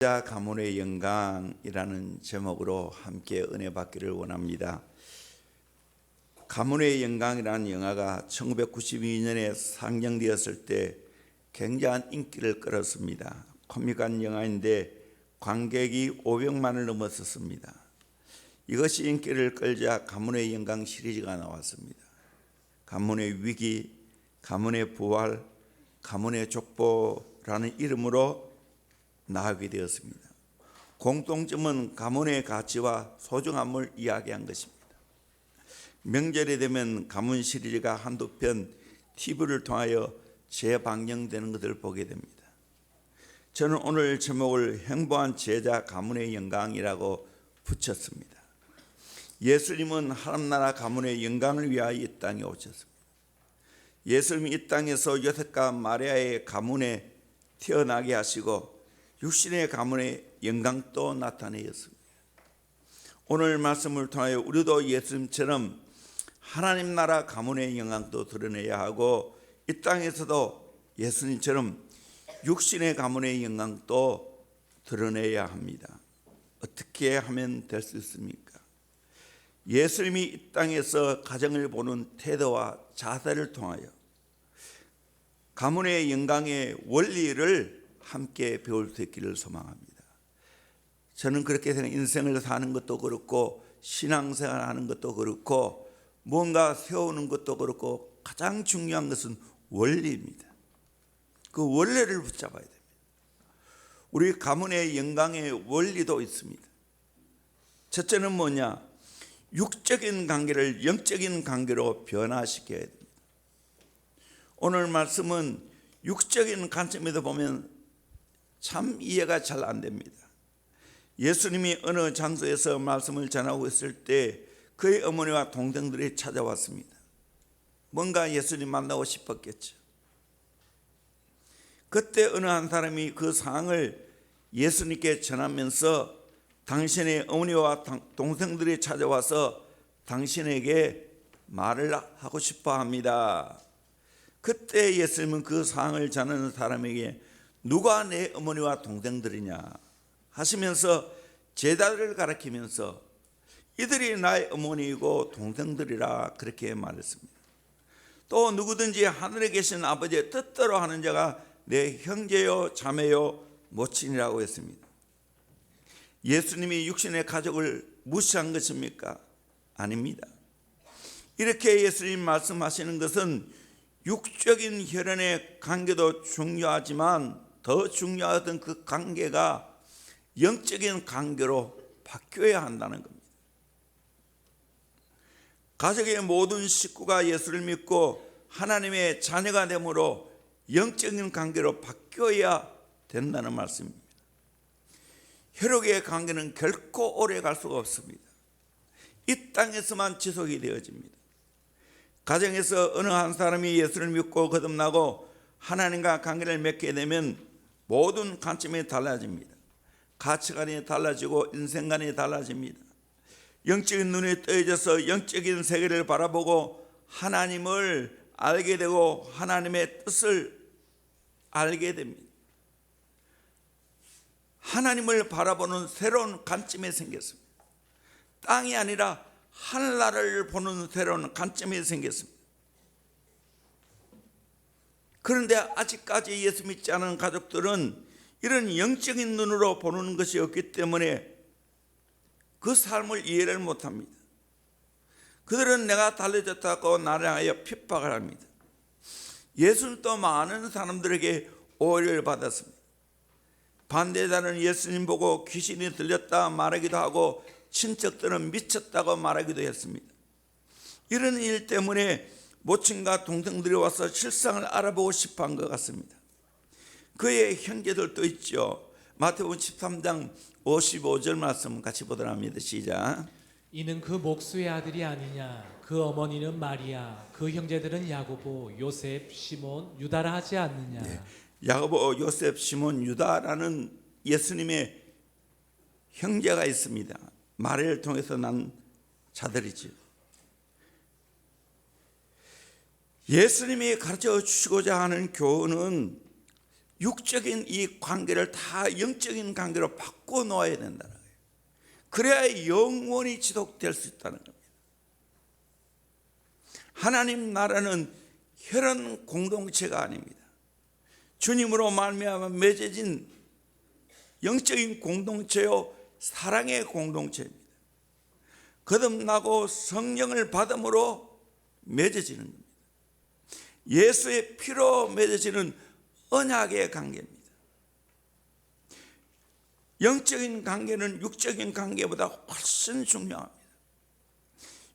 가문의 영광이라는 제목으로 함께 은혜 받기를 원합니다. 가문의 영광이라는 영화가 1992년에 상영되었을 때 굉장한 인기를 끌었습니다. 코믹한 영화인데 관객이 500만을 넘었었습니다. 이것이 인기를 끌자 가문의 영광 시리즈가 나왔습니다. 가문의 위기, 가문의 부활, 가문의 족보라는 이름으로 나오게 되었습니다. 공통점은 가문의 가치와 소중함을 이야기한 것입니다. 명절이 되면 가문 시리즈가 한두 편 TV를 통하여 재방영되는 것을 보게 됩니다. 저는 오늘 제목을 행복한 제자 가문의 영광이라고 붙였습니다. 예수님은 하나님나라 가문의 영광을 위하여 이 땅에 오셨습니다. 예수님이 이 땅에서 요셉과 마리아의 가문에 태어나게 하시고 육신의 가문의 영광도 나타내었습니다. 오늘 말씀을 통하여 우리도 예수님처럼 하나님 나라 가문의 영광도 드러내야 하고 이 땅에서도 예수님처럼 육신의 가문의 영광도 드러내야 합니다. 어떻게 하면 될 수 있습니까? 예수님이 이 땅에서 가정을 보는 태도와 자세를 통하여 가문의 영광의 원리를 함께 배울 수 있기를 소망합니다. 저는 그렇게 생각해요. 인생을 사는 것도 그렇고 신앙생활 하는 것도 그렇고 뭔가 세우는 것도 그렇고 가장 중요한 것은 원리입니다. 그 원리를 붙잡아야 됩니다. 우리 가문의 영광의 원리도 있습니다. 첫째는 뭐냐? 육적인 관계를 영적인 관계로 변화시켜야 됩니다. 오늘 말씀은 육적인 관점에서 보면 참 이해가 잘 안 됩니다. 예수님이 어느 장소에서 말씀을 전하고 있을 때 그의 어머니와 동생들이 찾아왔습니다. 뭔가 예수님 만나고 싶었겠죠. 그때 어느 한 사람이 그 상황을 예수님께 전하면서 당신의 어머니와 동생들이 찾아와서 당신에게 말을 하고 싶어 합니다. 그때 예수님은 그 상황을 전하는 사람에게 누가 내 어머니와 동생들이냐 하시면서 제자들을 가리키면서 이들이 나의 어머니이고 동생들이라 그렇게 말했습니다. 또 누구든지 하늘에 계신 아버지의 뜻대로 하는 자가 내 형제요 자매요 모친이라고 했습니다. 예수님이 육신의 가족을 무시한 것입니까? 아닙니다. 이렇게 예수님 말씀하시는 것은 육적인 혈연의 관계도 중요하지만 더 중요하던 그 관계가 영적인 관계로 바뀌어야 한다는 겁니다. 가족의 모든 식구가 예수를 믿고 하나님의 자녀가 되므로 영적인 관계로 바뀌어야 된다는 말씀입니다. 혈육의 관계는 결코 오래 갈 수가 없습니다. 이 땅에서만 지속이 되어집니다. 가정에서 어느 한 사람이 예수를 믿고 거듭나고 하나님과 관계를 맺게 되면 모든 관점이 달라집니다. 가치관이 달라지고 인생관이 달라집니다. 영적인 눈이 떠져서 영적인 세계를 바라보고 하나님을 알게 되고 하나님의 뜻을 알게 됩니다. 하나님을 바라보는 새로운 관점이 생겼습니다. 땅이 아니라 하늘나라를 보는 새로운 관점이 생겼습니다. 그런데 아직까지 예수 믿지 않은 가족들은 이런 영적인 눈으로 보는 것이 없기 때문에 그 삶을 이해를 못합니다. 그들은 내가 달라졌다고 나를 하여 핍박을 합니다. 예수는 또 많은 사람들에게 오해를 받았습니다. 반대자는 예수님 보고 귀신이 들렸다 말하기도 하고 친척들은 미쳤다고 말하기도 했습니다. 이런 일 때문에 모친과 동생들이 와서 실상을 알아보고 싶어 한 것 같습니다. 그의 형제들도 있죠. 마태복음 13장 55절 말씀 같이 보도록 합니다. 시작. 이는 그 목수의 아들이 아니냐? 그 어머니는 마리아, 그 형제들은 야고보, 요셉, 시몬, 유다라 하지 않느냐? 네. 야고보, 요셉, 시몬, 유다라는 예수님의 형제가 있습니다. 마리아를 통해서 난 자들이죠. 예수님이 가르쳐 주시고자 하는 교훈은 육적인 이 관계를 다 영적인 관계로 바꿔 놓아야 된다는 거예요. 그래야 영원히 지속될 수 있다는 겁니다. 하나님 나라는 혈연 공동체가 아닙니다. 주님으로 말미암아 맺어진 영적인 공동체요, 사랑의 공동체입니다. 거듭나고 성령을 받음으로 맺어지는 겁니다. 예수의 피로 맺어지는 언약의 관계입니다. 영적인 관계는 육적인 관계보다 훨씬 중요합니다.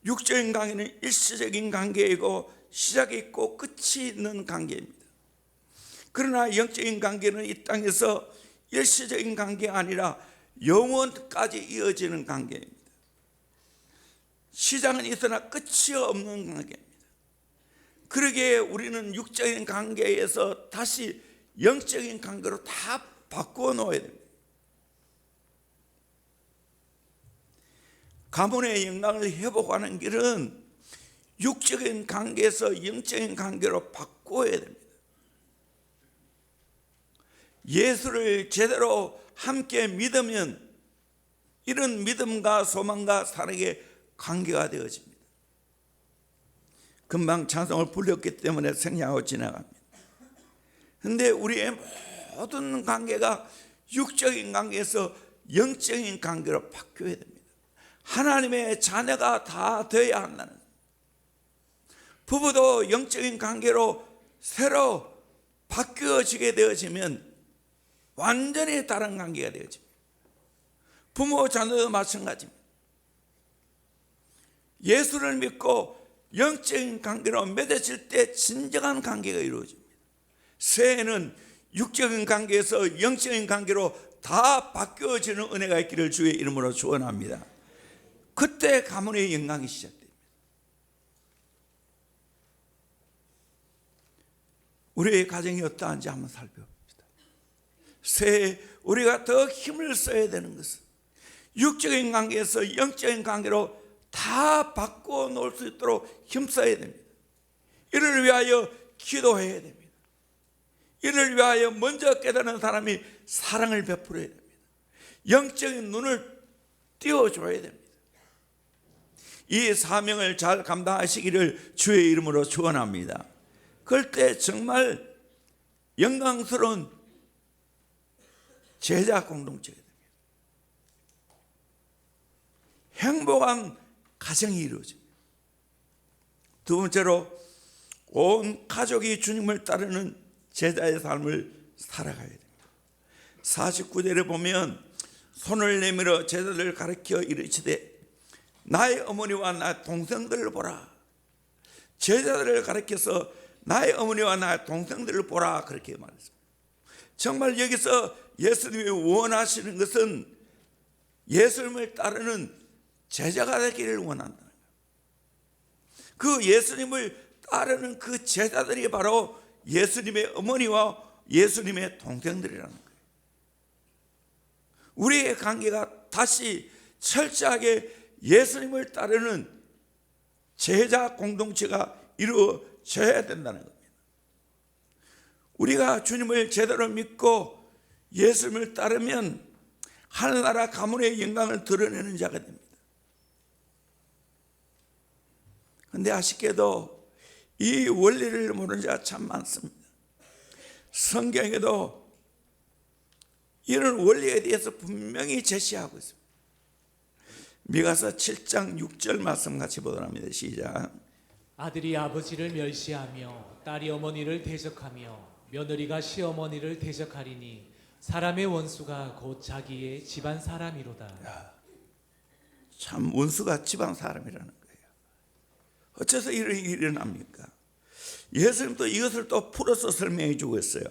육적인 관계는 일시적인 관계이고 시작이 있고 끝이 있는 관계입니다. 그러나 영적인 관계는 이 땅에서 일시적인 관계가 아니라 영원까지 이어지는 관계입니다. 시작은 있으나 끝이 없는 관계입니다. 그러기에 우리는 육적인 관계에서 다시 영적인 관계로 다 바꾸어 놓아야 됩니다. 가문의 영광을 회복하는 길은 육적인 관계에서 영적인 관계로 바꿔야 됩니다. 예수를 제대로 함께 믿으면 이런 믿음과 소망과 사랑의 관계가 되어집니다. 금방 찬송을 불렸기 때문에 생략하고 지나갑니다. 그런데 우리의 모든 관계가 육적인 관계에서 영적인 관계로 바뀌어야 됩니다. 하나님의 자녀가 다 되어야 한다는 거예요. 부부도 영적인 관계로 새로 바뀌어지게 되어지면 완전히 다른 관계가 되어집니다. 부모 자녀도 마찬가지입니다. 예수를 믿고 영적인 관계로 맺어질 때 진정한 관계가 이루어집니다. 새해는 육적인 관계에서 영적인 관계로 다 바뀌어지는 은혜가 있기를 주의 이름으로 축원합니다. 그때 가문의 영광이 시작됩니다. 우리의 가정이 어떠한지 한번 살펴봅시다. 새해 우리가 더 힘을 써야 되는 것은 육적인 관계에서 영적인 관계로 다 바꿔 놓을 수 있도록 힘써야 됩니다. 이를 위하여 기도해야 됩니다. 이를 위하여 먼저 깨닫는 사람이 사랑을 베풀어야 됩니다. 영적인 눈을 띄워줘야 됩니다. 이 사명을 잘 감당하시기를 주의 이름으로 축원합니다. 그럴 때 정말 영광스러운 제자 공동체가 됩니다. 행복한 가정이 이루어집니다. 두 번째로 온 가족이 주님을 따르는 제자의 삶을 살아가야 됩니다. 49절에 보면 손을 내밀어 제자들을 가르쳐 이르시되 나의 어머니와 나의 동생들을 보라. 제자들을 가르쳐서 나의 어머니와 나의 동생들을 보라 그렇게 말했습니다. 정말 여기서 예수님이 원하시는 것은 예수님을 따르는 제자가 되기를 원한다는 거예요. 그 예수님을 따르는 그 제자들이 바로 예수님의 어머니와 예수님의 동생들이라는 거예요. 우리의 관계가 다시 철저하게 예수님을 따르는 제자 공동체가 이루어져야 된다는 겁니다. 우리가 주님을 제대로 믿고 예수님을 따르면 하늘나라 가문의 영광을 드러내는 자가 됩니다. 그런데 아쉽게도 이 원리를 모르는 자가 참 많습니다. 성경에도 이런 원리에 대해서 분명히 제시하고 있습니다. 미가서 7장 6절 말씀 같이 보도록 합니다. 시작. 아들이 아버지를 멸시하며 딸이 어머니를 대적하며 며느리가 시어머니를 대적하리니 사람의 원수가 곧 자기의 집안 사람이로다. 참 원수가 집안 사람이라는 거예요. 어째서 이런 일이 일어납니까? 예수님도 이것을 또 풀어서 설명해 주고 있어요.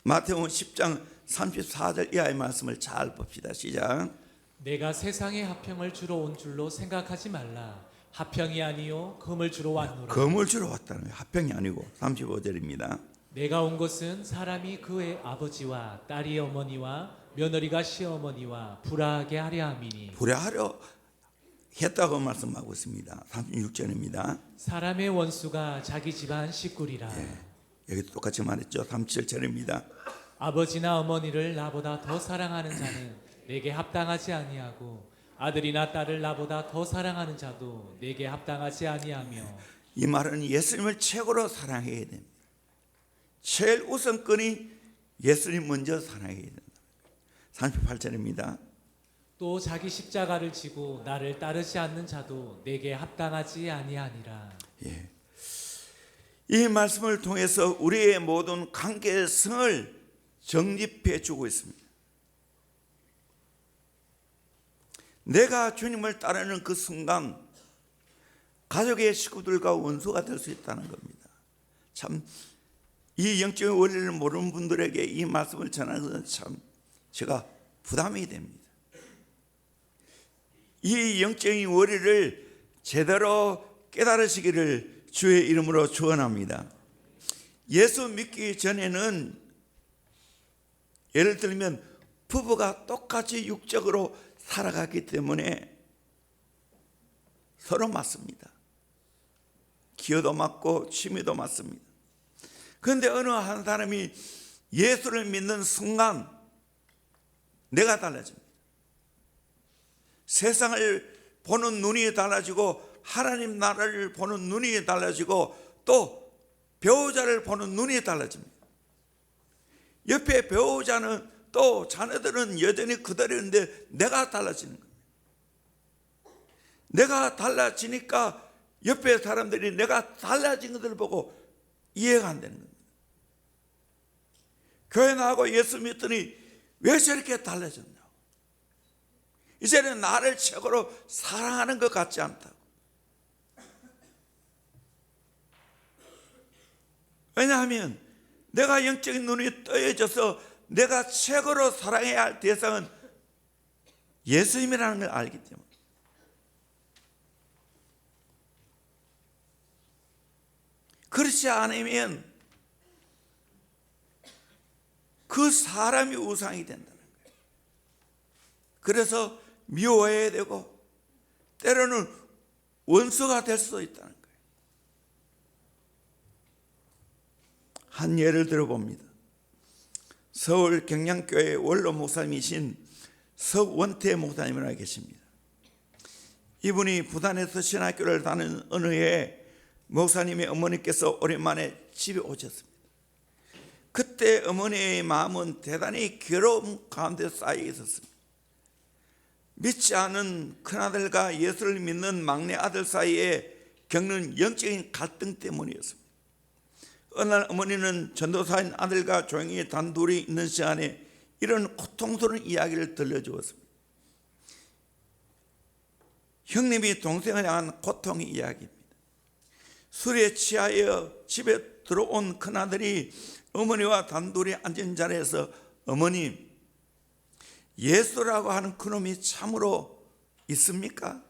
마태복음 10장 34절 이하의 말씀을 잘 봅시다. 시작. 내가 세상에 화평을 주러 온 줄로 생각하지 말라. 화평이 아니요 금을 주러 왔노라. 금을 주러 왔다는 거예요. 화평이 아니고. 35절입니다. 내가 온 것은 사람이 그의 아버지와 딸이 어머니와 며느리가 시어머니와 불화하게 하려 함이니. 불화하려 했다고 말씀하고 있습니다. 36절입니다. 사람의 원수가 자기 집안 식구리라. 여기도 똑같이 말했죠. 37절입니다. 아버지나 어머니를 나보다 더 사랑하는 자는 내게 합당하지 아니하고 아들이나 딸을 나보다 더 사랑하는 자도 내게 합당하지 아니하며. 이 말은 예수님을 최고로 사랑해야 됩니다. 제일 우선권이 예수님 먼저 사랑해야 된다. 38절입니다. 또 자기 십자가를 지고 나를 따르지 않는 자도 내게 합당하지 아니하니라. 예. 이 말씀을 통해서 우리의 모든 관계성을 정립해 주고 있습니다. 내가 주님을 따르는 그 순간 가족의 식구들과 원수가 될 수 있다는 겁니다. 참 이 영적인 원리를 모르는 분들에게 이 말씀을 전하는 것은 참 제가 부담이 됩니다. 이 영적인 원리를 제대로 깨달으시기를 주의 이름으로 축원합니다. 예수 믿기 전에는 예를 들면 부부가 똑같이 육적으로 살아갔기 때문에 서로 맞습니다. 기어도 맞고 취미도 맞습니다. 그런데 어느 한 사람이 예수를 믿는 순간 내가 달라집니다. 세상을 보는 눈이 달라지고 하나님 나라를 보는 눈이 달라지고 또 배우자를 보는 눈이 달라집니다. 옆에 배우자는 또 자녀들은 여전히 그대로인데 내가 달라지는 겁니다. 내가 달라지니까 옆에 사람들이 내가 달라진 것을 보고 이해가 안 되는 겁니다. 교회 나가고 예수 믿더니 왜 저렇게 달라졌냐고. 이제는 나를 최고로 사랑하는 것 같지 않다고. 왜냐하면 내가 영적인 눈이 떠여져서 내가 최고로 사랑해야 할 대상은 예수님이라는 걸 알기 때문에. 그렇지 않으면 그 사람이 우상이 된다는 거예요. 그래서 미워해야 되고 때로는 원수가 될 수도 있다는 거예요. 한 예를 들어봅니다. 서울 경량교회 원로 목사님이신 석원태 목사님이라고 계십니다. 이분이 부산에서 신학교를 다니는 어느 해에 목사님의 어머니께서 오랜만에 집에 오셨습니다. 그때 어머니의 마음은 대단히 괴로움 가운데 쌓여 있었습니다. 믿지 않은 큰아들과 예수를 믿는 막내 아들 사이에 겪는 영적인 갈등 때문이었습니다. 어느 날 어머니는 전도사인 아들과 조용히 단둘이 있는 시간에 이런 고통스러운 이야기를 들려주었습니다. 형님이 동생을 향한 고통의 이야기입니다. 술에 취하여 집에 들어온 큰아들이 어머니와 단둘이 앉은 자리에서 어머님, 예수라고 하는 그놈이 참으로 있습니까?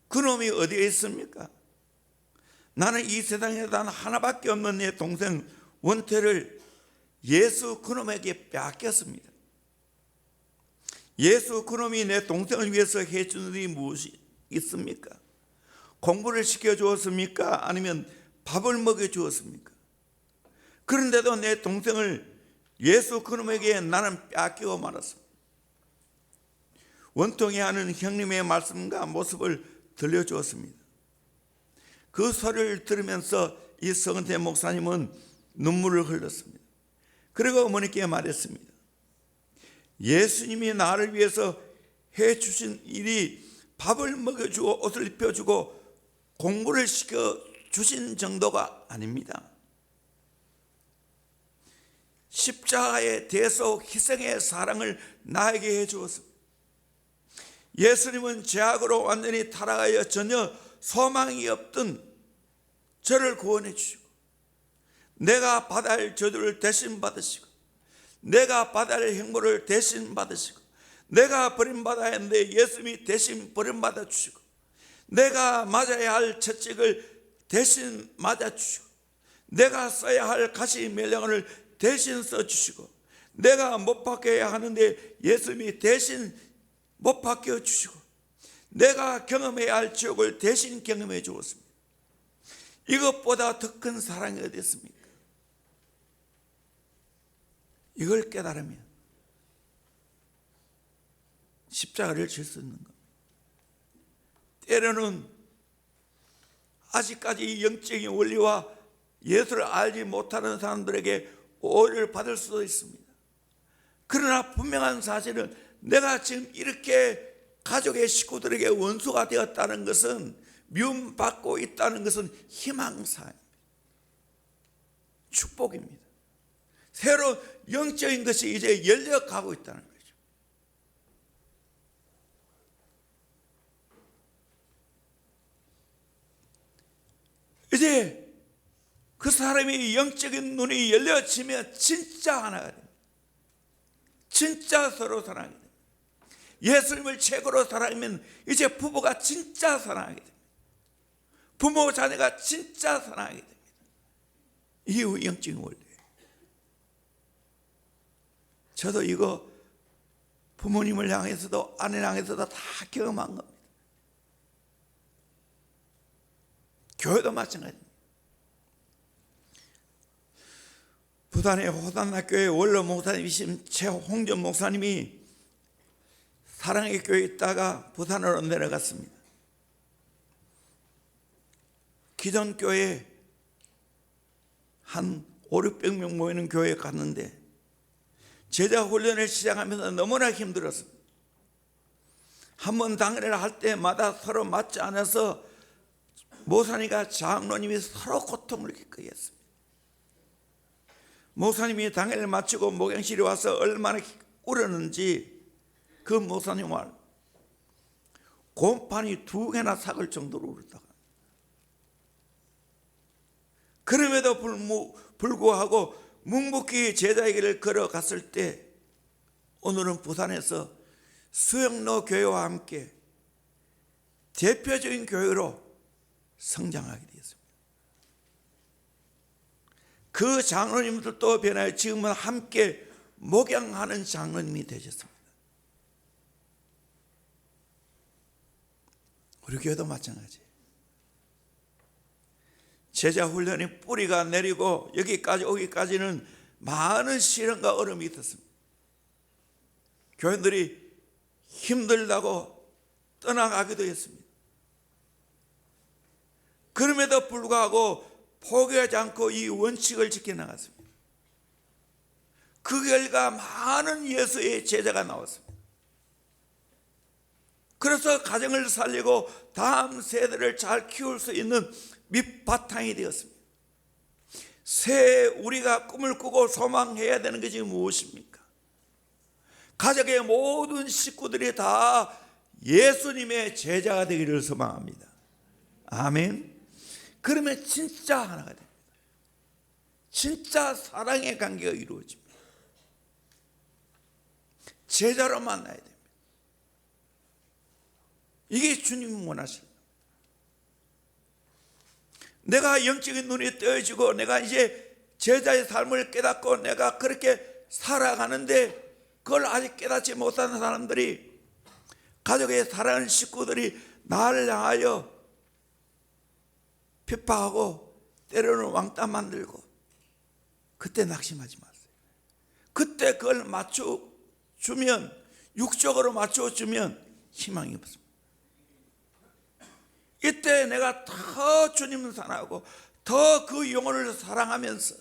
그놈이 어디에 있습니까? 나는 이 세상에 단 하나밖에 없는 내 동생 원태를 예수 그놈에게 빼앗겼습니다. 예수 그놈이 내 동생을 위해서 해준 일이 무엇이 있습니까? 공부를 시켜주었습니까? 아니면 밥을 먹여주었습니까? 그런데도 내 동생을 예수 그놈에게 나는 빼앗기고 말았습니다. 원통해 하는 형님의 말씀과 모습을 들려주었습니다. 그 소리를 들으면서 이 석은태 목사님은 눈물을 흘렸습니다. 그리고 어머니께 말했습니다. 예수님이 나를 위해서 해주신 일이 밥을 먹여주고 옷을 입혀주고 공부를 시켜주신 정도가 아닙니다. 십자가의 대속 희생의 사랑을 나에게 해주었습니다. 예수님은 죄악으로 완전히 타락하여 전혀 소망이 없던 저를 구원해 주시고 내가 받아야 할 저주를 대신 받으시고 내가 받아야 할 행보를 대신 받으시고 내가 버림받아야 하는데 예수님이 대신 버림받아 주시고 내가 맞아야 할 채찍을 대신 맞아 주시고 내가 써야 할 가시 멸령을 대신 써주시고 내가 못 박혀야 하는데 예수님이 대신 못 박혀 주시고 내가 경험해야 할 지옥을 대신 경험해 주었습니다. 이것보다 더 큰 사랑이 어디 있습니까? 이걸 깨달으면 십자가를 질 수 있는 겁니다. 때로는 아직까지 영적인 원리와 예수를 알지 못하는 사람들에게 오해를 받을 수도 있습니다. 그러나 분명한 사실은 내가 지금 이렇게 가족의 식구들에게 원수가 되었다는 것은, 미움받고 있다는 것은 희망사입니다. 축복입니다. 새로 영적인 것이 이제 열려가고 있다는 거죠. 이제 그 사람이 영적인 눈이 열려지면 진짜 하나가 됩니다. 진짜 서로 사랑하게 됩니다. 예수님을 최고로 사랑하면 이제 부부가 진짜 사랑하게 됩니다. 부모 자녀가 진짜 사랑하게 됩니다. 이게 영적인 원리예요. 저도 이거 부모님을 향해서도 아내를 향해서도 다 경험한 겁니다. 교회도 마찬가지입니다. 부산의 호산나교회 원로 목사님이신 최홍전 목사님이 사랑의 교회에 있다가 부산으로 내려갔습니다. 기존 교회에 한 500~600명 모이는 교회에 갔는데 제자 훈련을 시작하면서 너무나 힘들었습니다. 한번 당회를 할 때마다 서로 맞지 않아서 목사님과 장로님이 서로 고통을 겪게 했습니다. 목사님이 당회를 마치고 목양실에 와서 얼마나 울었는지 그 목사님 말, 곰판이 2개나 삭을 정도로 울었다가, 그럼에도 불구하고 묵묵히 제자에게를 걸어갔을 때 오늘은 부산에서 수영로 교회와 함께 대표적인 교회로 성장하게 되었습니다. 그 장로님들도 변하여 지금은 함께 목양하는 장로님이 되셨습니다. 우리 교회도 마찬가지예요. 제자 훈련의 뿌리가 내리고 여기까지 오기까지는 많은 시련과 어려움이 있었습니다. 교인들이 힘들다고 떠나가기도 했습니다. 그럼에도 불구하고 포기하지 않고 이 원칙을 지켜나갔습니다. 그 결과 많은 예수의 제자가 나왔습니다. 그래서 가정을 살리고 다음 세대를 잘 키울 수 있는 밑바탕이 되었습니다. 새해 우리가 꿈을 꾸고 소망해야 되는 것이 무엇입니까? 가족의 모든 식구들이 다 예수님의 제자가 되기를 소망합니다. 아멘. 그러면 진짜 하나가 됩니다. 진짜 사랑의 관계가 이루어집니다. 제자로 만나야 됩니다. 이게 주님이 원하시는 겁니다. 내가 영적인 눈이 뜨여지고 내가 이제 제자의 삶을 깨닫고 내가 그렇게 살아가는데 그걸 아직 깨닫지 못하는 사람들이, 가족의 사랑하는 식구들이 나를 향하여 핍박하고 때로는 왕따 만들고, 그때 낙심하지 마세요. 그때 그걸 맞춰주면, 육적으로 맞춰주면 희망이 없습니다. 이때 내가 더 주님을 사랑하고 더 그 영혼을 사랑하면서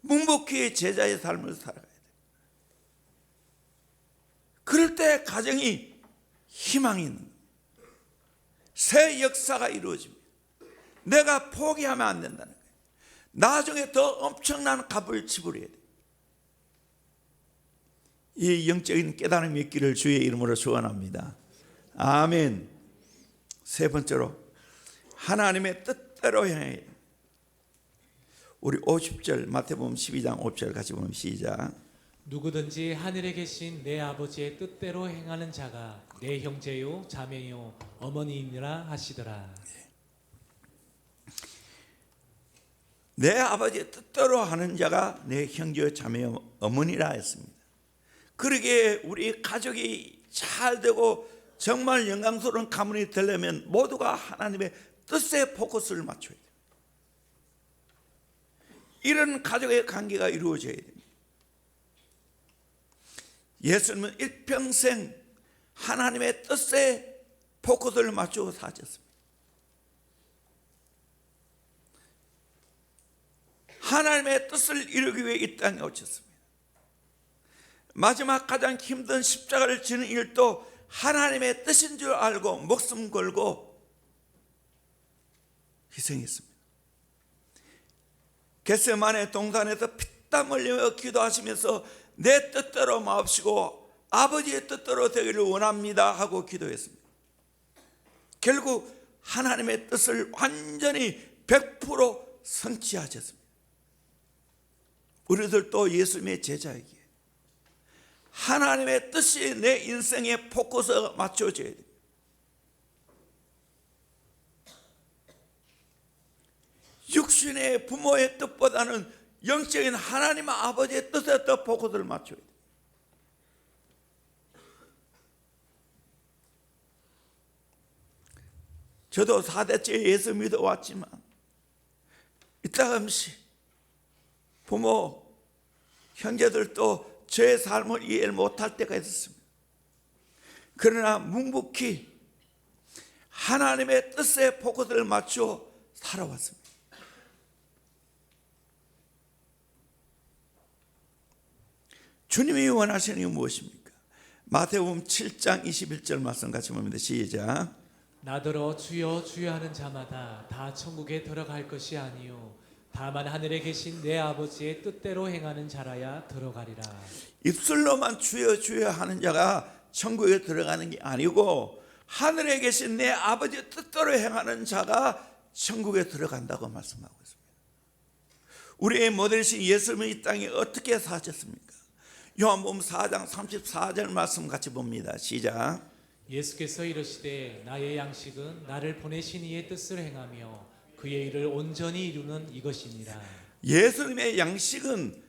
묵묵히 제자의 삶을 살아가야 돼요. 그럴 때 가정이 희망이 있는 거예요. 새 역사가 이루어집니다. 내가 포기하면 안 된다는 거예요. 나중에 더 엄청난 값을 지불해야 돼요. 이 영적인 깨달음이 있기를 주의 이름으로 축원합니다. 아멘. 세 번째로 하나님의 뜻대로 행해. 우리 50절 마태복음 12장 50절 같이 보면 시작. 누구든지 하늘에 계신 내 아버지의 뜻대로 행하는 자가 내 형제요 자매요 어머니이니라 하시더라. 내 아버지의 뜻대로 하는 자가 내 형제요 자매요 어머니라 했습니다. 그러기에 우리 가족이 잘 되고 정말 영광스러운 가문이 되려면 모두가 하나님의 뜻에 포커스를 맞춰야 돼요. 이런 가족의 관계가 이루어져야 됩니다. 예수님은 일평생 하나님의 뜻에 포커스를 맞추고 사셨습니다. 하나님의 뜻을 이루기 위해 이 땅에 오셨습니다. 마지막 가장 힘든 십자가를 지는 일도 하나님의 뜻인 줄 알고 목숨 걸고 희생했습니다. 겟세마네 동산에서 피땀 흘리며 기도하시면서 내 뜻대로 마옵시고 아버지의 뜻대로 되기를 원합니다 하고 기도했습니다. 결국 하나님의 뜻을 완전히 100% 성취하셨습니다. 우리들도 예수님의 제자이기에 하나님의 뜻이 내 인생의 포커스가 맞춰져야 됩니다. 육신의 부모의 뜻보다는 영적인 하나님 아버지의 뜻에 더 포커스를 맞춰야 돼요. 저도 4대째 예수 믿어왔지만 이따금씩 부모, 형제들도 저의 삶을 이해를 못할 때가 있었습니다. 그러나 묵묵히 하나님의 뜻에 포커스를 맞추어 살아왔습니다. 주님이 원하시는 게 무엇입니까? 마태복음 7장 21절 말씀 같이 봅니다. 시작. 나더러 주여 주여 하는 자마다 다 천국에 들어갈 것이 아니요 다만 하늘에 계신 내 아버지의 뜻대로 행하는 자라야 들어가리라. 입술로만 주여 주여 하는 자가 천국에 들어가는 게 아니고 하늘에 계신 내 아버지의 뜻대로 행하는 자가 천국에 들어간다고 말씀하고 있습니다. 우리의 모델이신 예수님은 이 땅에 어떻게 사셨습니까? 요한복음 4장 34절 말씀 같이 봅니다. 시작. 예수께서 이르시되 나의 양식은 나를 보내신 이의 뜻을 행하며 그의 일을 온전히 이루는 이것이니라. 예수님의 양식은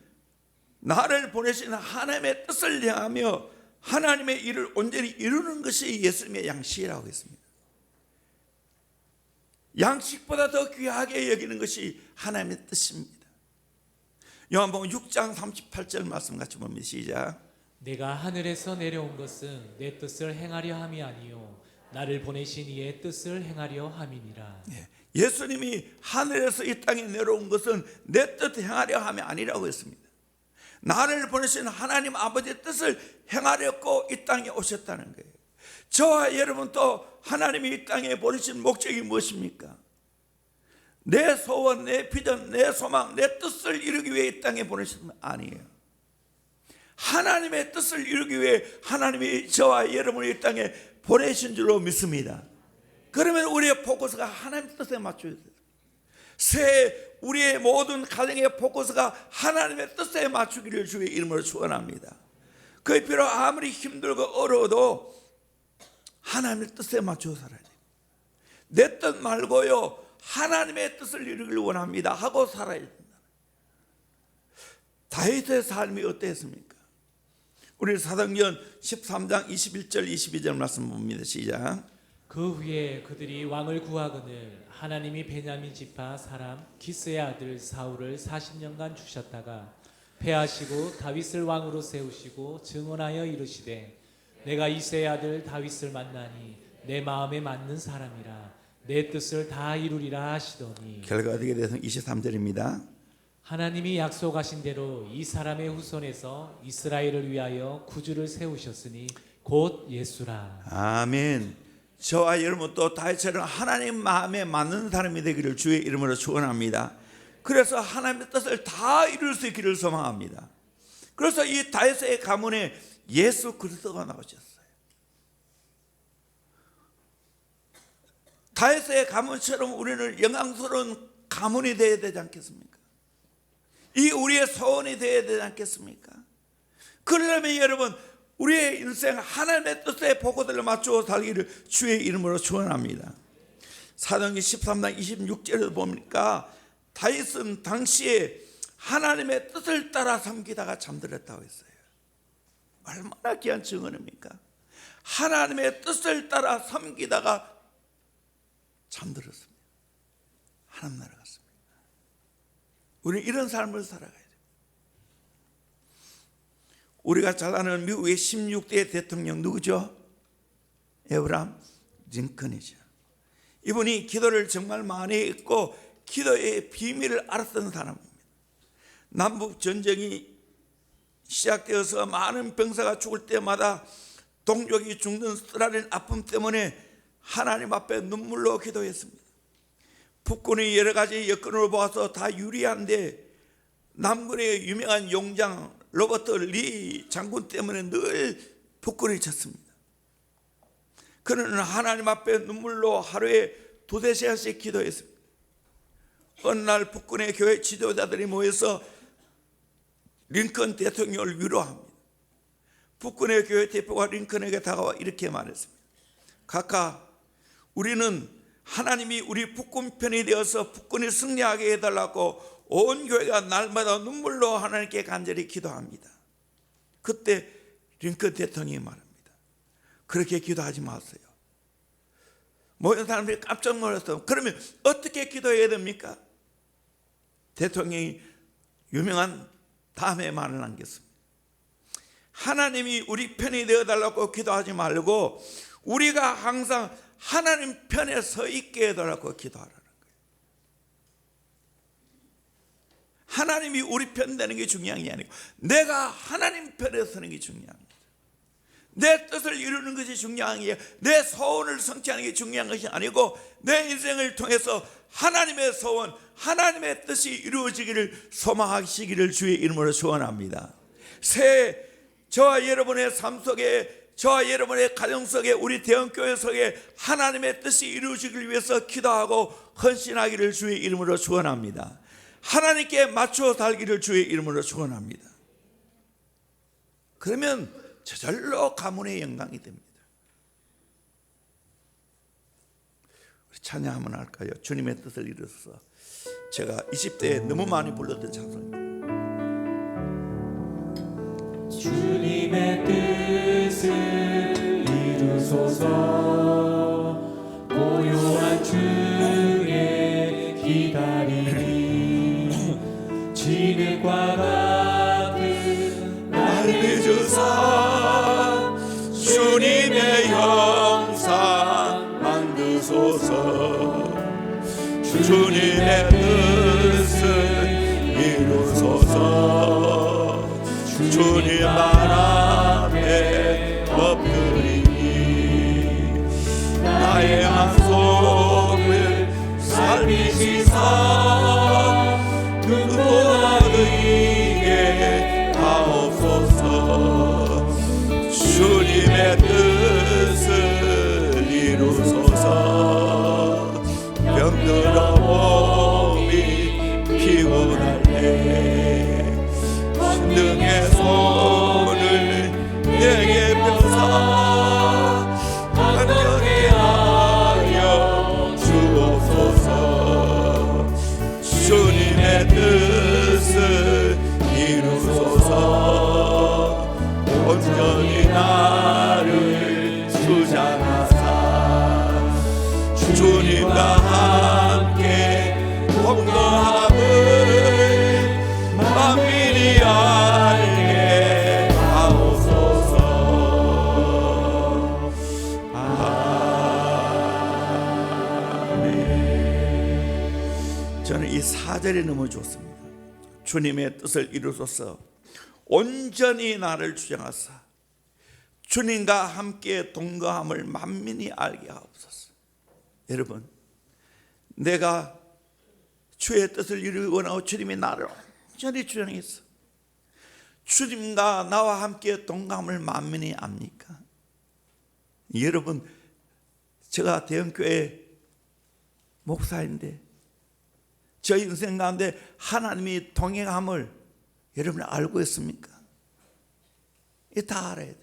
나를 보내신 하나님의 뜻을 행하며 하나님의 일을 온전히 이루는 것이 예수님의 양식이라고 했습니다. 양식보다 더 귀하게 여기는 것이 하나님의 뜻입니다. 요한복음 6장 38절 말씀 같이 봅니다. 시작. 내가 하늘에서 내려온 것은 내 뜻을 행하려 함이 아니요 나를 보내신 이의 뜻을 행하려 함이니라. 예수님이 하늘에서 이 땅에 내려온 것은 내 뜻 행하려 함이 아니라고 했습니다. 나를 보내신 하나님 아버지의 뜻을 행하려고 이 땅에 오셨다는 거예요. 저와 여러분도 하나님이 이 땅에 보내신 목적이 무엇입니까? 내 소원, 내 비전, 내 소망, 내 뜻을 이루기 위해 이 땅에 보내신 건 아니에요. 하나님의 뜻을 이루기 위해 하나님이 저와 여러분을 이 땅에 보내신 줄로 믿습니다. 그러면 우리의 포커스가 하나님의 뜻에 맞춰야 돼요. 새해 우리의 모든 가정의 포커스가 하나님의 뜻에 맞추기를 주의 이름으로 축원합니다. 그 비록 아무리 힘들고 어려워도 하나님의 뜻에 맞춰 살아야 돼요. 내 뜻 말고요 하나님의 뜻을 이루기를 원합니다 하고 살아야 된다. 다윗의 삶이 어땠습니까? 우리 사도행전 13장 21절 22절 말씀 봅니다. 시작. 그 후에 그들이 왕을 구하거늘 하나님이 베냐민 지파 사람 기스의 아들 사울을 40년간 주셨다가 패하시고 다윗을 왕으로 세우시고 증언하여 이르시되 내가 이새의 아들 다윗을 만나니 내 마음에 맞는 사람이라 내 뜻을 다 이루리라 하시더니 결과가 어떻게 돼서 23절입니다. 하나님이 약속하신 대로 이 사람의 후손에서 이스라엘을 위하여 구주를 세우셨으니 곧 예수라. 아멘. 저와 여러분 또 다윗처럼 하나님 마음에 맞는 사람이 되기를 주의 이름으로 축원합니다. 그래서 하나님의 뜻을 다 이룰 수 있기를 소망합니다. 그래서 이 다윗의 가문에 예수 그리스도가 나오셨어요. 다윗의 가문처럼 우리는 영광스러운 가문이 되어야 되지 않겠습니까? 이 우리의 소원이 되어야 되지 않겠습니까? 그러려면 여러분 우리의 인생 하나님의 뜻에 포커스를 맞추어 살기를 주의 이름으로 축원합니다. 사도행전 13장 26절에도 보니까 다윗은 당시에 하나님의 뜻을 따라 섬기다가 잠들었다고 했어요. 얼마나 귀한 증언입니까? 하나님의 뜻을 따라 섬기다가 잠들었습니다. 하나님 나라 갔습니다. 우리는 이런 삶을 살아가야 돼요. 우리가 잘 아는 미국의 16대 대통령 누구죠? 에브라함 링컨이죠. 이분이 기도를 정말 많이 했고 기도의 비밀을 알았던 사람입니다. 남북 전쟁이 시작되어서 많은 병사가 죽을 때마다 동족이 죽는 쓰라린 아픔 때문에 하나님 앞에 눈물로 기도했습니다. 북군이 여러 가지 여건으로 보아서 다 유리한데 남군의 유명한 용장 로버트 리 장군 때문에 늘 북군이 졌습니다. 그는 하나님 앞에 눈물로 하루에 2-3시간씩 기도했습니다. 어느 날 북군의 교회 지도자들이 모여서 링컨 대통령을 위로합니다. 북군의 교회 대표가 링컨에게 다가와 이렇게 말했습니다. 각하, 우리는 하나님이 우리 북군 편이 되어서 북군이 승리하게 해달라고 온 교회가 날마다 눈물로 하나님께 간절히 기도합니다. 그때 링컨 대통령이 말합니다. 그렇게 기도하지 마세요. 모든 사람들이 깜짝 놀랐어요. 그러면 어떻게 기도해야 됩니까? 대통령이 유명한 다음에 말을 남겼습니다. 하나님이 우리 편이 되어달라고 기도하지 말고 우리가 항상 하나님 편에 서 있게 해달라고 기도하라는 거예요. 하나님이 우리 편 되는 게 중요한 게 아니고 내가 하나님 편에 서는 게 중요한 거예요. 내 뜻을 이루는 것이 중요한 게 내 소원을 성취하는 게 중요한 것이 아니고 내 인생을 통해서 하나님의 소원, 하나님의 뜻이 이루어지기를 소망하시기를 주의 이름으로 축원합니다. 새해 저와 여러분의 삶 속에, 저와 여러분의 가정 속에, 우리 대형교회 속에 하나님의 뜻이 이루어지기를 위해서 기도하고 헌신하기를 주의 이름으로 축원합니다. 하나님께 맞추어 살기를 주의 이름으로 축원합니다. 그러면 저절로 가문의 영광이 됩니다. 우리 찬양 한번 할까요? 주님의 뜻을 이루어서. 제가 20대에 너무 많이 불렀던 찬송입니다. 주님의 뜻을 이루소서. 고요한 중에 기다리니 진흙과 같은 나를 주사 주님의 형상 만드소서. 주님의 뜻을 이루소서. 주님 발 앞에 엎드리니 나의 만속을 살피시사 눈보라에게 하옵소서. 주님의 뜻을 이루소서. 병들어 몸이 피곤할 때 신등의 손을 내게 펴사 간절히 하여 주옵소서. 주님의 뜻을 이루소서. 온전히 나를 주장하사 주님과 함께 동거함을 만민이 알게 하옵소서. 아멘. 저는 이 4절이 너무 좋습니다. 주님의 뜻을 이루소서. 온전히 나를 주장하사 주님과 함께 동거함을 만민이 알게 하옵소서. 여러분, 내가 주의 뜻을 이루기 원하고 주님이 나를 온전히 주장했어. 주님과 나와 함께 동감을 만민이 압니까? 여러분, 제가 대형교회 목사인데 저 인생 가운데 하나님이 동행함을 여러분 알고 있습니까? 이 다 알아야 돼요.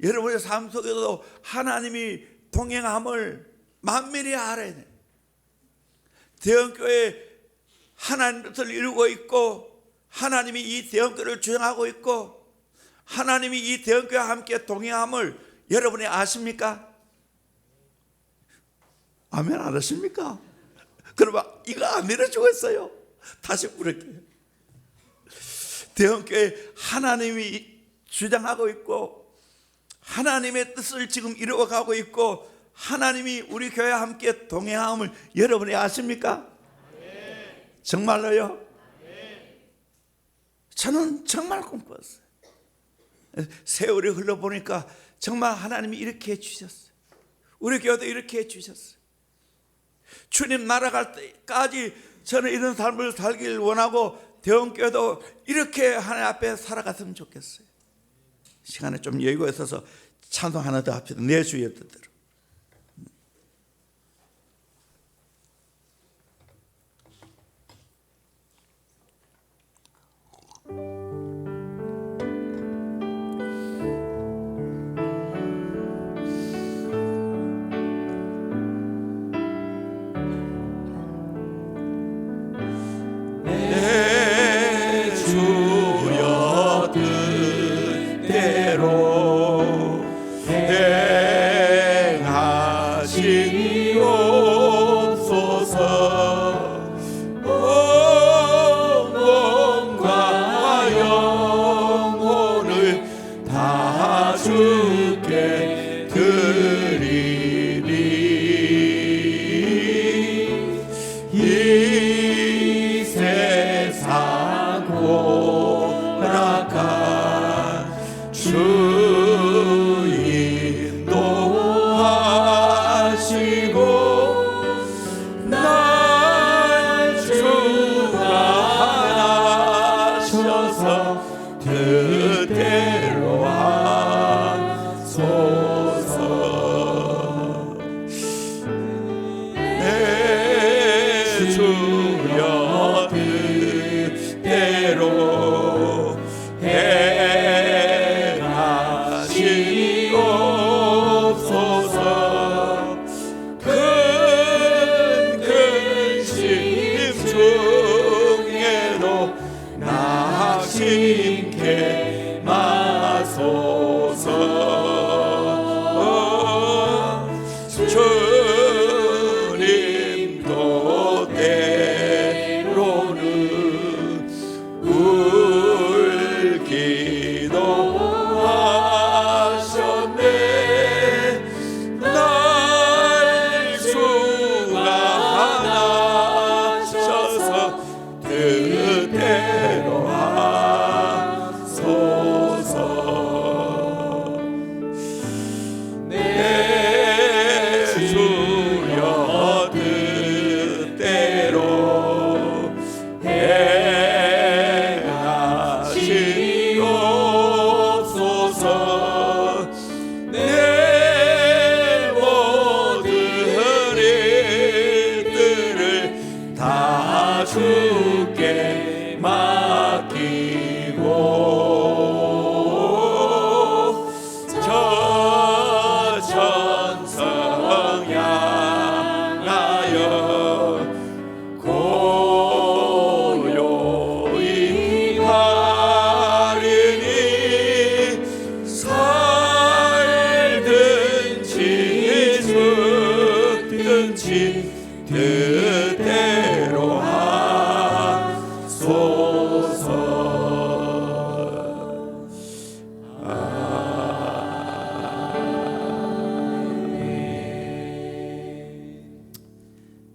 여러분의 삶 속에도 하나님이 동행함을 만밀히 알아야 돼요. 대형교회 하나님 뜻을 이루고 있고 하나님이 이 대형교회를 주장하고 있고 하나님이 이 대형교회와 함께 동행함을 여러분이 아십니까? 아멘 안 하십니까? 그러면 이거 안 내려주고 있어요. 다시 부를게요. 대형교회 하나님이 주장하고 있고 하나님의 뜻을 지금 이루어가고 있고 하나님이 우리 교회와 함께 동행함을 여러분이 아십니까? 정말로요? 저는 정말 꿈꿨어요. 세월이 흘러보니까 정말 하나님이 이렇게 해주셨어요. 우리 교회도 이렇게 해주셨어요. 주님 날아갈 때까지 저는 이런 삶을 살길 원하고 대원교회도 이렇게 하나님 앞에 살아갔으면 좋겠어요. 시간에 좀 여유가 있어서 찬송 하나 더 합시다. 내 주의 뜻대로.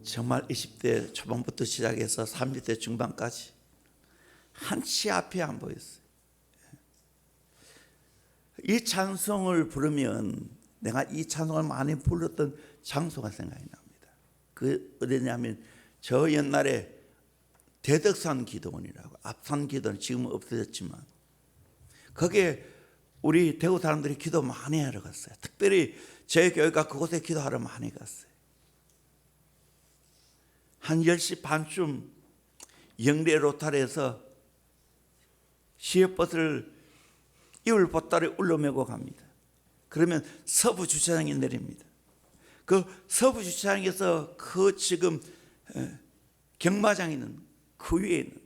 정말 20대 초반부터 시작해서 30대 중반까지 한치 앞이 안 보였어요. 이 찬송을 부르면 내가 이 찬송을 많이 불렀던 장소가 생각이 납니다. 그 어디냐면 저 옛날에 대덕산 기도원이라고, 앞산 기도원 지금은 없어졌지만 거기에 우리 대구 사람들이 기도 많이 하러 갔어요. 특별히 저희 교회가 그곳에 기도하러 많이 갔어요. 한 10시 반쯤 영대 로타리에서 시외버스를 이울 보따리 울러매고 갑니다. 그러면 서부 주차장에 내립니다. 그 서부 주차장에서 그 지금 경마장이 있는 그 위에 있는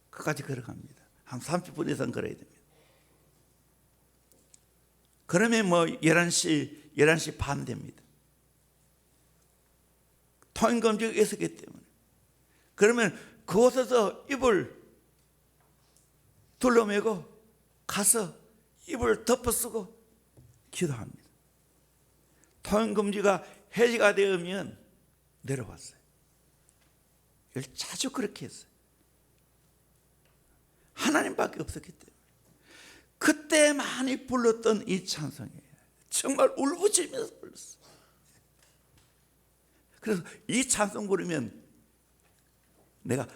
그까지 걸어갑니다. 한 30분 이상 걸어야 됩니다. 그러면 뭐 11시 반 됩니다. 통행금지가 있었기 때문에. 그러면 그곳에서 입을 둘러매고 가서 입을 덮어쓰고 기도합니다. 통행금지가 해제가 되면 내려왔어요. 이걸 자주 그렇게 했어요. 하나님밖에 없었기 때문에. 그때 많이 불렀던 이 찬송이에요. 정말 울부짖으면서 불렀어요. 그래서 이 찬송 부르면 내가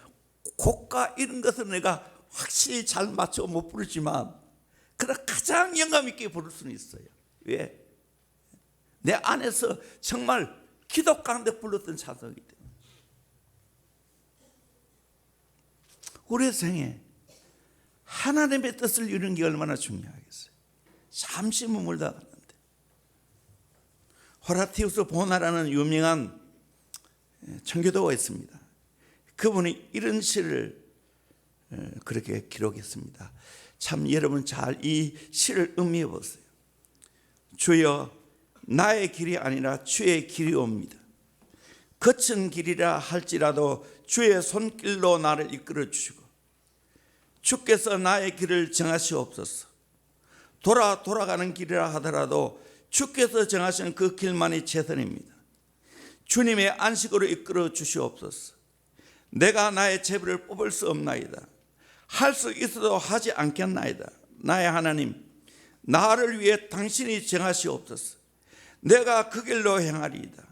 곡과 이런 것은 내가 확실히 잘 맞춰 못 부르지만 그러나 가장 영감 있게 부를 수는 있어요. 왜? 내 안에서 정말 기도 가운데 불렀던 찬송이기 때문에. 우리의 생에 하나님의 뜻을 이루는 게 얼마나 중요하겠어요. 잠시 머물다 가는데 호라티우스 보나라는 유명한 청교도가 있습니다. 그분이 이런 시를 그렇게 기록했습니다. 참 여러분 잘 이 시를 음미해 보세요. 주여 나의 길이 아니라 주의 길이옵니다. 거친 길이라 할지라도 주의 손길로 나를 이끌어 주시고 주께서 나의 길을 정하시옵소서. 돌아가는 길이라 하더라도 주께서 정하신 그 길만이 최선입니다. 주님의 안식으로 이끌어 주시옵소서. 내가 나의 제비를 뽑을 수 없나이다. 할 수 있어도 하지 않겠나이다. 나의 하나님, 나를 위해 당신이 정하시옵소서. 내가 그 길로 행하리이다.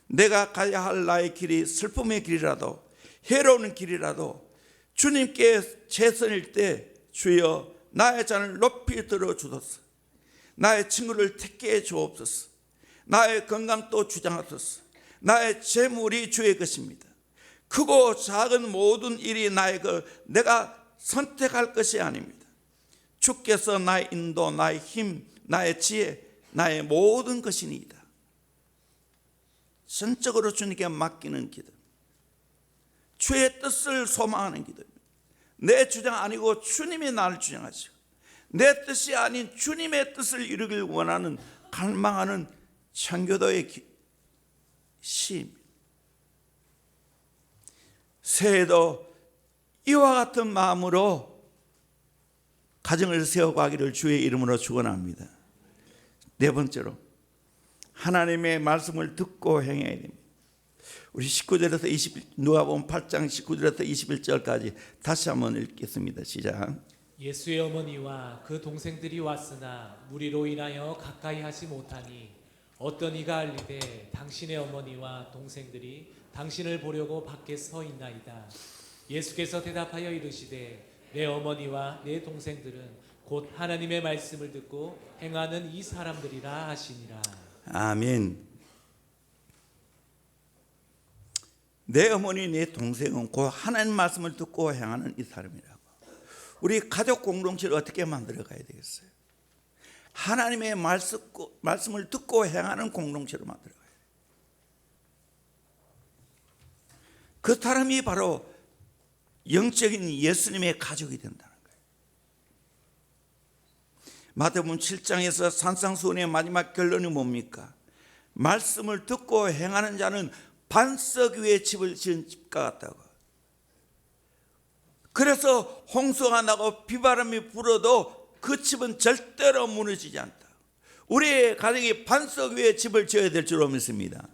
내가 가야 할 나의 길이 슬픔의 길이라도 해로운 길이라도 주님께 최선일 때 주여 나의 잔을 높이 들어주소서. 나의 친구를 택해 해 주옵소서. 나의 건강도 주장하소서. 나의 재물이 주의 것입니다. 크고 작은 모든 일이 나의 내가 선택할 것이 아닙니다. 주께서 나의 인도, 나의 힘, 나의 지혜, 나의 모든 것이니이다. 전적으로 주님께 맡기는 기도, 주의 뜻을 소망하는 기도입니다. 내 주장 아니고 주님이 나를 주장하시고 내 뜻이 아닌 주님의 뜻을 이루길 원하는 갈망하는 청교도의 시입니다. 새해도 이와 같은 마음으로 가정을 세워가기를 주의 이름으로 축원합니다. 네 번째로 하나님의 말씀을 듣고 행해야 됩니다. 우리 19절에서 누가복음 8장 19절에서 21절까지 다시 한번 읽겠습니다. 시작. 예수의 어머니와 그 동생들이 왔으나 무리로 인하여 가까이 하지 못하니 어떤 이가 알리되 당신의 어머니와 동생들이 당신을 보려고 밖에 서 있나이다. 예수께서 대답하여 이르시되 내 어머니와 내 동생들은 곧 하나님의 말씀을 듣고 행하는 이 사람들이라 하시니라. 아멘. 내 어머니 내 동생은 곧 하나님 말씀을 듣고 행하는 이 사람이라고. 우리 가족 공동체를 어떻게 만들어 가야 되겠어요? 하나님의 말씀을 듣고 행하는 공동체를 만들어 가야 돼요. 그 사람이 바로 영적인 예수님의 가족이 된다는 거예요. 마태복음 7장에서 산상수훈의 마지막 결론이 뭡니까? 말씀을 듣고 행하는 자는 반석 위에 집을 지은 집과 같다고. 그래서 홍수가 나고 비바람이 불어도 그 집은 절대로 무너지지 않다. 우리의 가정이 반석 위에 집을 지어야 될 줄로 믿습니다.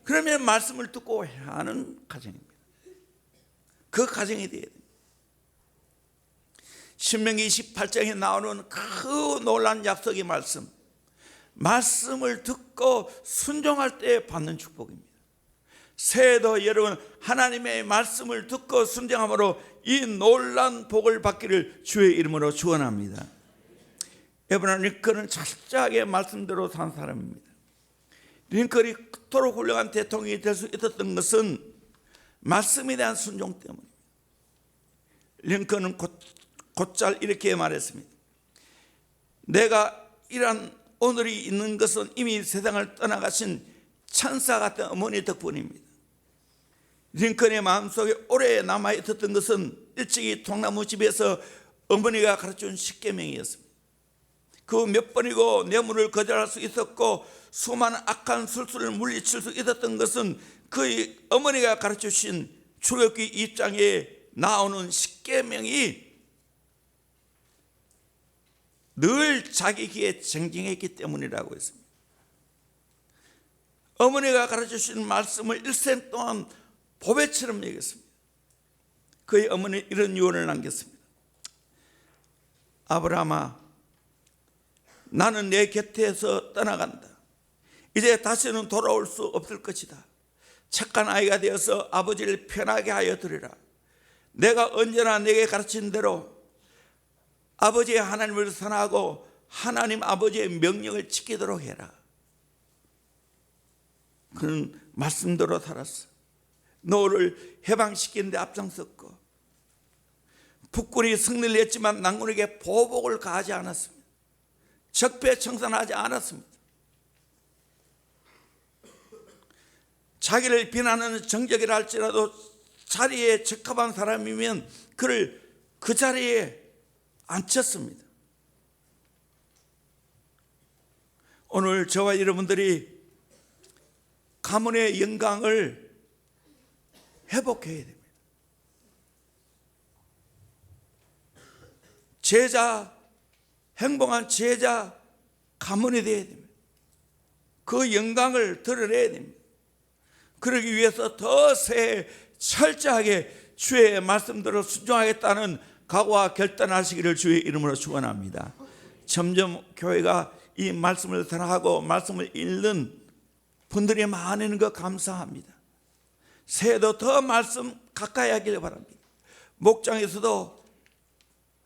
그러면 말씀을 듣고 하는 가정입니다. 그 가정이 되어야 됩니다. 신명기 28장에 나오는 그 놀라운 약속의 말씀을 듣고 순종할 때 받는 축복입니다. 새해도 여러분 하나님의 말씀을 듣고 순종함으로 이 놀라운 복을 받기를 주의 이름으로 축원합니다. 에브라임 링컨은 철저하게 말씀대로 산 사람입니다. 링컨이 그토록 훌륭한 대통령이 될 수 있었던 것은 말씀에 대한 순종 때문입니다. 링컨은 곧잘 이렇게 말했습니다. 내가 이런 오늘이 있는 것은 이미 세상을 떠나가신 천사 같은 어머니 덕분입니다. 링컨의 마음속에 오래 남아있었던 것은 일찍이 통나무 집에서 어머니가 가르쳐준 십계명이었습니다. 그 몇 번이고 뇌물을 거절할 수 있었고 수많은 악한 술수를 물리칠 수 있었던 것은 그 어머니가 가르쳐주신 출애굽기 2장에 나오는 십계명이 늘 자기 귀에 쟁쟁했기 때문이라고 했습니다. 어머니가 가르쳐주신 말씀을 일생 동안 보배처럼 여겼습니다. 그의 어머니는 이런 유언을 남겼습니다. 아브라함아, 나는 내 곁에서 떠나간다. 이제 다시는 돌아올 수 없을 것이다. 착한 아이가 되어서 아버지를 편하게 하여 두리라. 내가 언제나 내게 가르친 대로 아버지의 하나님을 선하고 하나님 아버지의 명령을 지키도록 해라. 그는 말씀대로 살았어. 너를 해방시키는 데 앞장섰고, 북군이 승리를 했지만 난군에게 보복을 가하지 않았습니다. 적폐청산하지 않았습니다. 자기를 비난하는 정적이라 할지라도 자리에 적합한 사람이면 그를 그 자리에 앉혔습니다. 오늘 저와 여러분들이 가문의 영광을 회복해야 됩니다. 제자, 행복한 제자 가문이 되어야 됩니다. 그 영광을 드러내야 됩니다. 그러기 위해서 더 새해 철저하게 주의 말씀대로 순종하겠다는 각오와 결단하시기를 주의 이름으로 축원합니다. 점점 교회가 이 말씀을 전하고 말씀을 읽는 분들이 많은 것 감사합니다. 새해도 더 말씀 가까이 하길 바랍니다. 목장에서도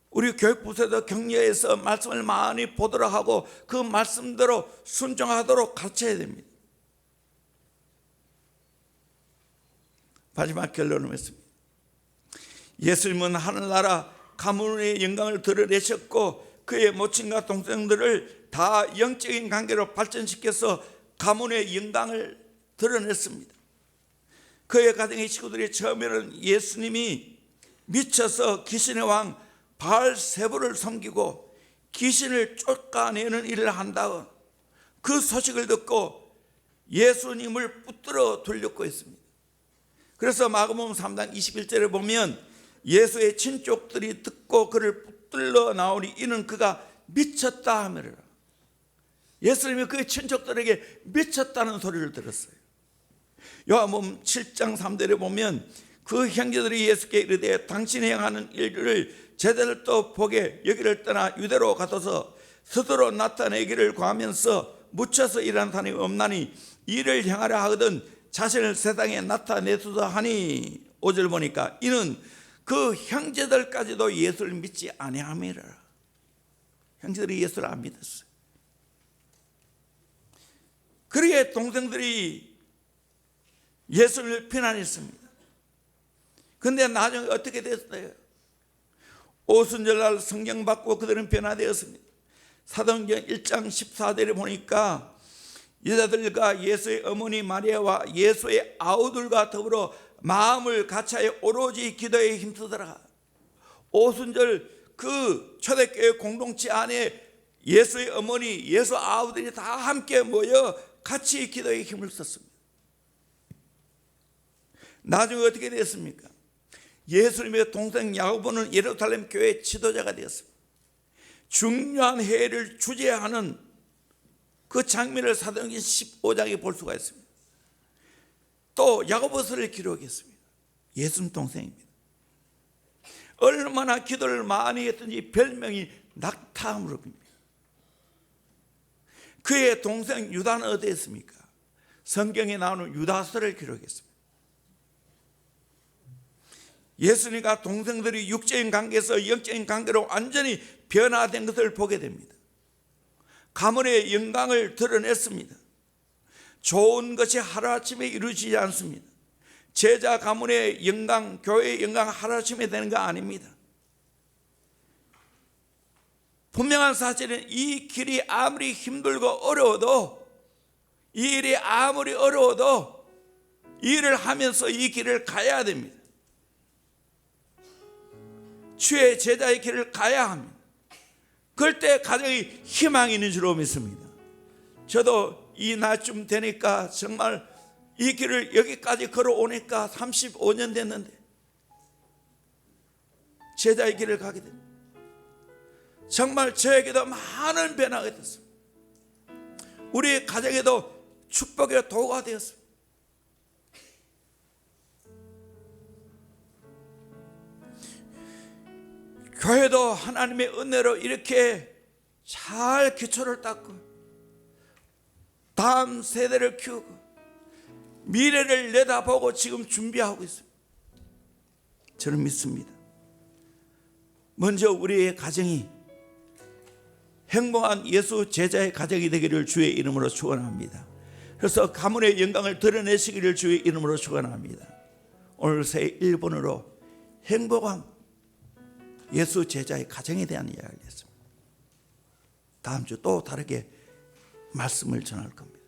우리 교육부서도 격려해서 말씀을 많이 보도록 하고 그 말씀대로 순종하도록 가르쳐야 됩니다. 마지막 결론을 맺습니다. 예수님은 하늘나라 가문의 영광을 드러내셨고 그의 모친과 동생들을 다 영적인 관계로 발전시켜서 가문의 영광을 드러냈습니다. 그의 가정의 식구들이 처음에는 예수님이 미쳐서 귀신의 왕 바알세불을 섬기고 귀신을 쫓아내는 일을 한다고 그 소식을 듣고 예수님을 붙들어 돌렸고 했습니다. 그래서 마가복음 3장 21절에 보면 예수의 친족들이 듣고 그를 붙들러 나오니 이는 그가 미쳤다 하매라. 예수님이 그의 친족들에게 미쳤다는 소리를 들었어요. 요한복음 7장 3절에 보면 그 형제들이 예수께 이르되 당신이 행하는 일을 제자들도 보게 여기를 떠나 유대로 가둬서 스스로 나타내기를 구하면서 묻혀서 일하는 사람이 없나니 이를 행하려 하거든 자신을 세상에 나타내소서 하니 5절 보니까 이는 그 형제들까지도 예수를 믿지 아니함이라. 형제들이 예수를 안 믿었어요. 그러기에 동생들이 예수를 비난했습니다. 그런데 나중에 어떻게 됐어요? 오순절날 성경 받고 그들은 변화되었습니다. 사도행전 1장 14절에 보니까 여자들과 예수의 어머니 마리아와 예수의 아우들과 더불어 마음을 같이하여 오로지 기도에 힘쓰더라. 오순절 그 초대교회 공동체 안에 예수의 어머니, 예수 아우들이 다 함께 모여 같이 기도에 힘을 썼습니다. 나중에 어떻게 됐습니까? 예수님의 동생 야고보는 예루살렘 교회 지도자가 되었습니다. 중요한 회의를 주재하는 그 장면을 사도행전 15장에 볼 수가 있습니다. 또 야고보서를 기록했습니다. 예수님 동생입니다. 얼마나 기도를 많이 했든지 별명이 낙타무릎입니다. 그의 동생 유다는 어디 있습니까? 성경에 나오는 유다서를 기록했습니다. 예수님과 동생들이 육적인 관계에서 영적인 관계로 완전히 변화된 것을 보게 됩니다. 가문의 영광을 드러냈습니다. 좋은 것이 하루아침에 이루어지지 않습니다. 제자 가문의 영광, 교회의 영광 하루아침에 되는 거 아닙니다. 분명한 사실은 이 길이 아무리 힘들고 어려워도, 이 일이 아무리 어려워도 이 일을 하면서 이 길을 가야 됩니다. 주의 제자의 길을 가야 합니다. 그럴 때 가정이 희망이 있는 줄로 믿습니다. 저도 이 날쯤 되니까 정말 이 길을 여기까지 걸어오니까 35년 됐는데 제자의 길을 가게 됐습니다. 정말 저에게도 많은 변화가 됐습니다. 우리 가정에도 축복의 도구가 되었습니다. 교회도 하나님의 은혜로 이렇게 잘 기초를 닦고 다음 세대를 키우고 미래를 내다보고 지금 준비하고 있습니다. 저는 믿습니다. 먼저 우리의 가정이 행복한 예수 제자의 가정이 되기를 주의 이름으로 축원합니다. 그래서 가문의 영광을 드러내시기를 주의 이름으로 축원합니다. 오늘 새 1번으로 행복한 예수 제자의 가정에 대한 이야기를 했습니다. 다음 주 또 다르게 말씀을 전할 겁니다.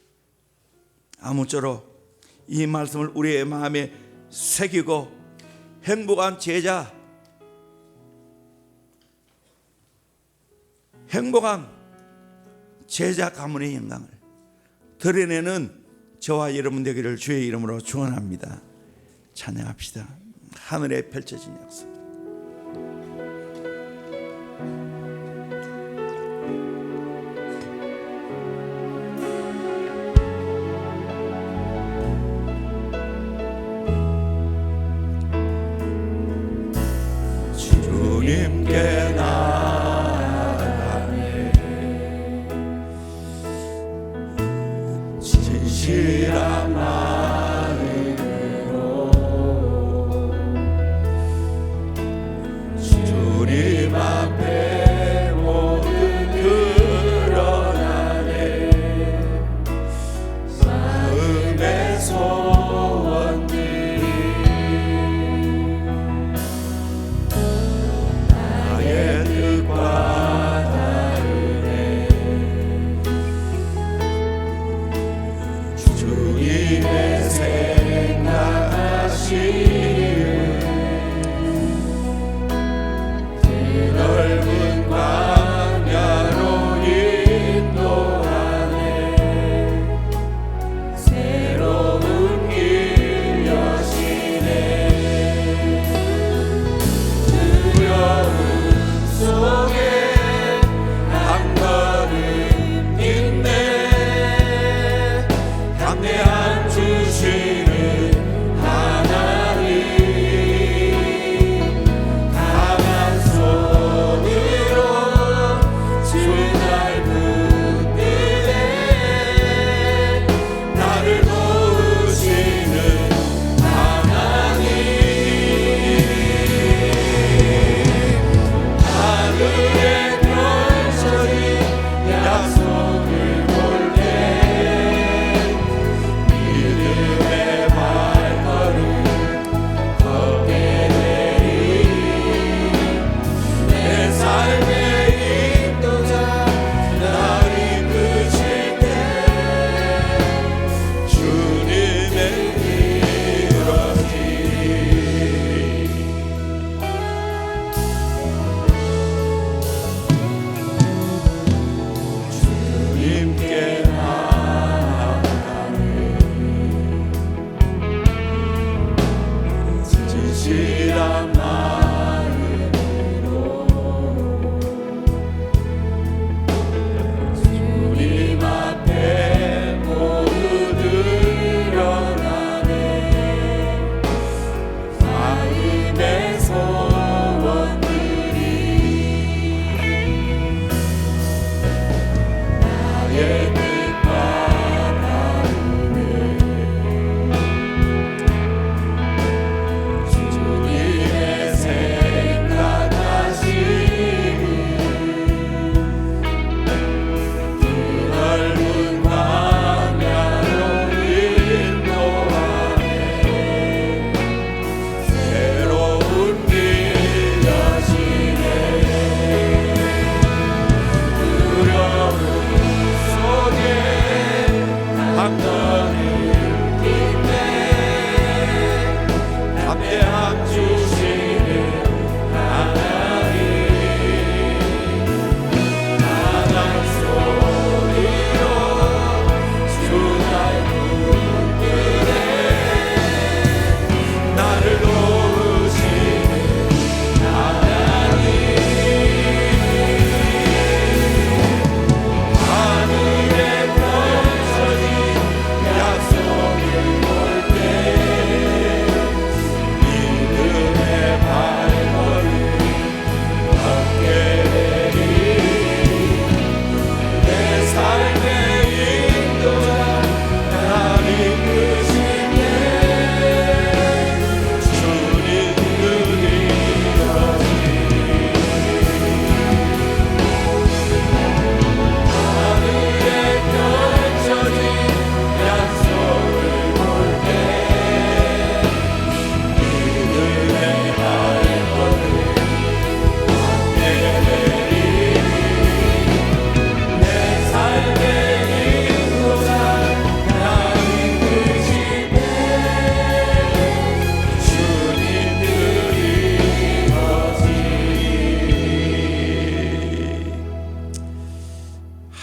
아무쪼록 이 말씀을 우리의 마음에 새기고 행복한 제자, 행복한 제자 가문의 영광을 드러내는 저와 여러분 되기를 주의 이름으로 축원합니다. 찬양합시다. 하늘에 펼쳐진 약속. 주님께 나아가네 진실한 마음으로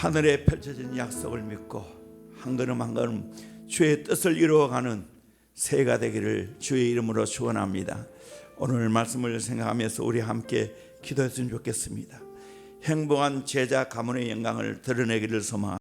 하늘에 펼쳐진 약속을 믿고 한 걸음 한 걸음 주의 뜻을 이루어가는 새해가 되기를 주의 이름으로 축원합니다. 오늘 말씀을 생각하면서 우리 함께 기도했으면 좋겠습니다. 행복한 제자 가문의 영광을 드러내기를 소망합니다.